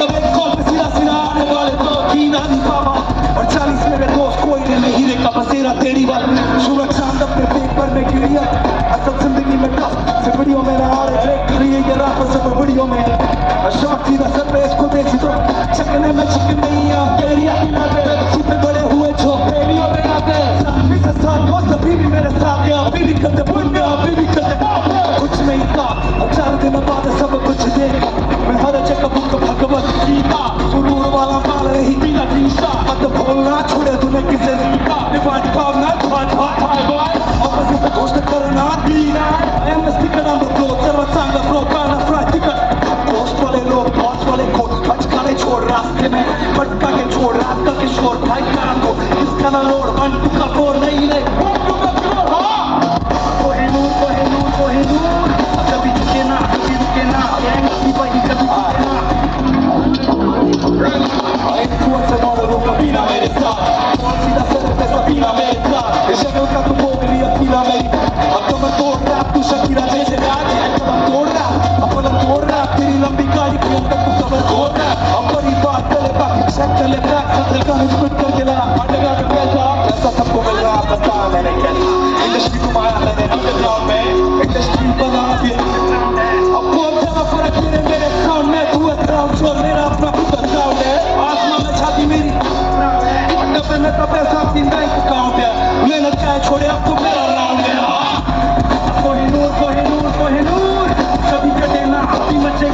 कब एक कॉल पे सीधा सीधा आने वाले तो तीन आदमी पापा और 40 मेरे दोस्त कोई नहीं हीरे का बसेरा तेरी बात सूरज चांद अपने पेपर में गिरिया असल जिंदगी में टफ से वीडियो में ना आ रहे करिए ये रात से वीडियो में शॉर्ट सीधा सर पे इसको देखी तो चकने में चिकन नहीं आ केरिया ना तेरे छुपे बड़े हुए जो वीडियो में ना दे इस साल वो सभी भी मेरे साथ है अभी भी करते पुण्य अभी भी करते कुछ नहीं था 4 दिन बाद सब कुछ देख मैं हर जगह बुक भगवत गीता सुरूर वाला माल रही बिना टीसा मत बोलना छोड़े तूने किसे सीखा डिवाइड भावना डिवाइड भाई ऑपोजिट से घोषणा करना दीना I am the sticker on the floor सर्व चांगला फ्लो काना फ्राई टिकट पोस्ट वाले लोग बॉस वाले कोट भटकाने छोड़ रास्ते में भटका के छोड़ रात का किशोर भाई काम को इसका ना लोड 1 2 का 4 नहीं 1 2 का 4 हां कोहिनूर कभी झुके ना कभी रुके ना गैंग की भाई कभी झुके ना तू अच्छा मॉडल हो कभी ना मेरे साथ कौन सीधा सर पे सफीना मेरे साथ इस जगह का तू बोल लिया अकेला मेरी अब तो मैं तोड़ रहा तू शकीरा जैसे राज है तो मैं तोड़ रहा अपन तोड़ रहा तेरी लंबी गाड़ी के अंदर तू कबर खोल रहा अब बड़ी बात चले बाकी चेक कर ले बैक खतरे का स्पीड कर दिला अंडरग्राउंड में पैसा ऐसा सबको मिल रहा बता मैंने कैसा इंडस्ट्री घुमाया मैंने अंडरग्राउंड में इंडस्ट्री बना दिया अब बहुत ज्यादा फर्क मेरे साउंड में तू साउंड छोड़ मेरा अपना खुद का साउंड है आसमान में छाती मेरी डब्बे में तो पैसा अपनी बैंक अकाउंट है मेहनत क्या छोड़े अब तो मेरा राउंड है कोहिनूर कभी कटे ना अभी मचे